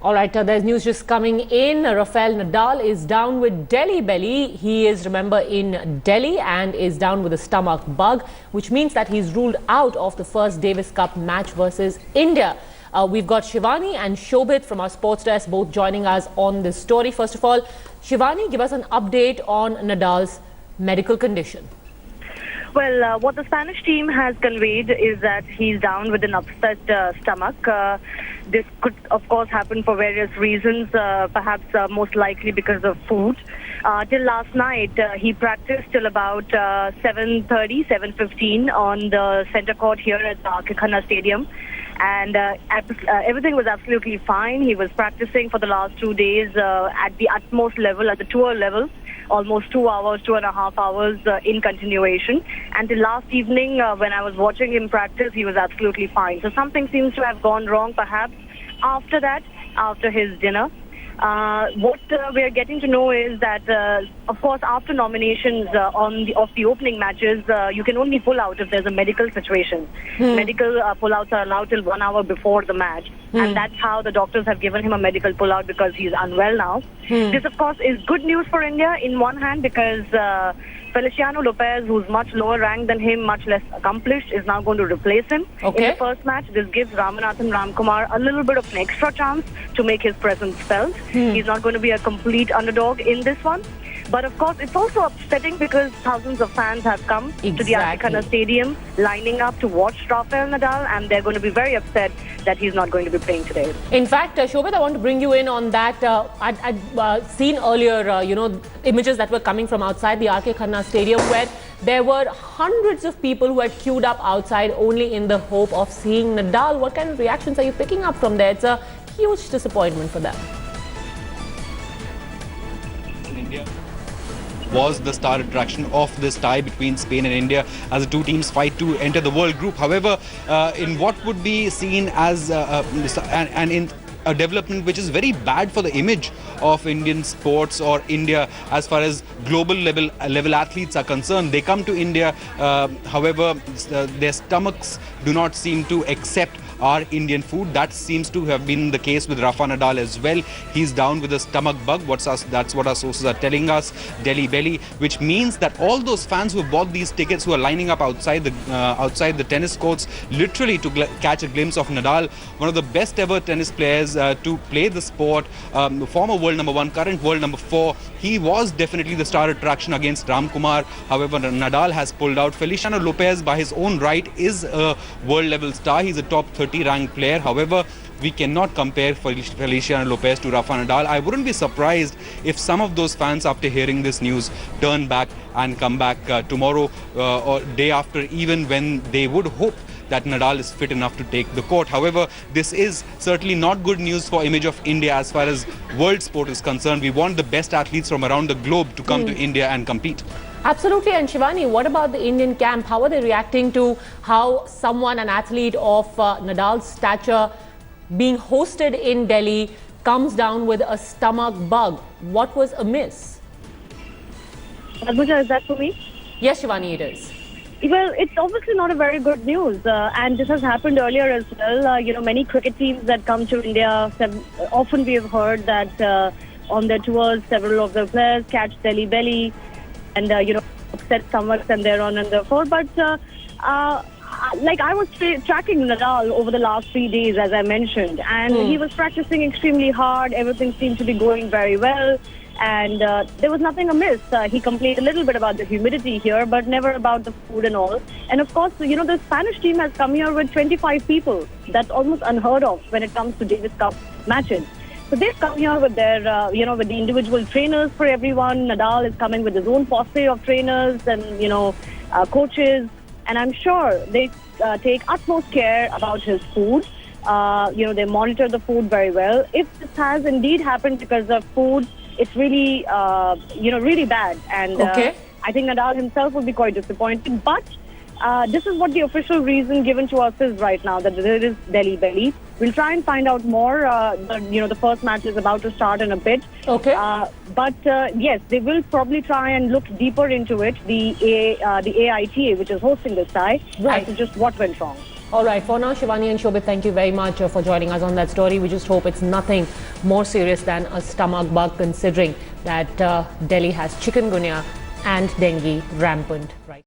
All right, there's news just coming in. Rafael Nadal is down with Delhi belly. He is, remember, in Delhi and is down with a stomach bug, which means that he's ruled out of the first Davis Cup match versus India. We've got Shivani and Shobhit from our sports desk both joining us on this story. First of all, Shivani, give us an update on Nadal's medical condition. Well, what the Spanish team has conveyed is that he's down with an upset stomach. This could, of course, happen for various reasons, perhaps most likely because of food. Till last night, he practiced till about 7:30, 7:15 on the center court here at Kanhaiya Stadium. And everything was absolutely fine. He was practicing for the last 2 days at the utmost level, at the tour level, almost 2 hours, 2.5 hours in continuation. Until last evening, when I was watching him practice, he was absolutely fine. So something seems to have gone wrong, perhaps, after that, after his dinner. What we are getting to know is that, of course, after nominations of the opening matches, you can only pull out if there's a medical situation. Medical pullouts are allowed till 1 hour before the match. And that's how the doctors have given him a medical pullout, because he's unwell now. This, of course, is good news for India in one hand, because Feliciano Lopez, who's much lower ranked than him, much less accomplished, is now going to replace him in the first match. This gives Ramanathan Ramkumar a little bit of an extra chance to make his presence felt. He's not going to be a complete underdog in this one. But of course, it's also upsetting because thousands of fans have come to the Acquittal Stadium lining up to watch Rafael Nadal, and they're going to be very upset that he's not going to be playing today. In fact, Shobhit, I want to bring you in on that. I'd seen earlier, images that were coming from outside the RK Khanna Stadium where there were hundreds of people who had queued up outside only in the hope of seeing Nadal. What kind of reactions are you picking up from there? It's a huge disappointment for them. India was the star attraction of this tie between Spain and India as the two teams fight to enter the World Group. However, in what would be seen as in a development which is very bad for the image of Indian sports or India as far as global level athletes are concerned. They come to India, however, their stomachs do not seem to accept our Indian food. That seems to have been the case with Rafa Nadal as well. He's down with a stomach bug. That's what our sources are telling us. Delhi belly, which means that all those fans who have bought these tickets, who are lining up outside the tennis courts, literally to catch a glimpse of Nadal, one of the best ever tennis players to play the sport, former world number 1, current world number 4. He was definitely the star attraction against Kumar. However, Nadal has pulled out. Feliciano Lopez, by his own right, is a world level star. He's a top 30 ranked player. However, we cannot compare Feliciano Lopez to Rafa Nadal. I wouldn't be surprised if some of those fans, after hearing this news, turn back and come back tomorrow or day after, even when they would hope that Nadal is fit enough to take the court. However, this is certainly not good news for image of India as far as world sport is concerned. We want the best athletes from around the globe to come to India and compete. Absolutely. And Shivani, what about the Indian camp? How are they reacting to how an athlete of Nadal's stature being hosted in Delhi comes down with a stomach bug? What was amiss? Admuja, is that for me? Yes, Shivani, it is. Well, it's obviously not a very good news, and this has happened earlier as well. Many cricket teams that come to India, often we have heard that on their tours, several of their players catch Delhi belly and, upset stomachs and thereon and therefore. But I was tracking Nadal over the last 3 days, as I mentioned, and he was practicing extremely hard. Everything seemed to be going very well. And there was nothing amiss. He complained a little bit about the humidity here, but never about the food and all. And of course, the Spanish team has come here with 25 people. That's almost unheard of when it comes to Davis Cup matches. So they've come here with their, with the individual trainers for everyone. Nadal is coming with his own posse of trainers and, coaches. And I'm sure they take utmost care about his food. They monitor the food very well. If this has indeed happened because of food, it's really, really bad. And I think Nadal himself will be quite disappointed. But this is what the official reason given to us is right now, that there is Delhi belly. We'll try and find out more. The first match is about to start in a bit. But yes, they will probably try and look deeper into it, the AITA, which is hosting this tie, as to just what went wrong. All right, for now, Shivani and Shobit, thank you very much for joining us on that story. We just hope it's nothing more serious than a stomach bug, considering that Delhi has chikungunya and dengue rampant right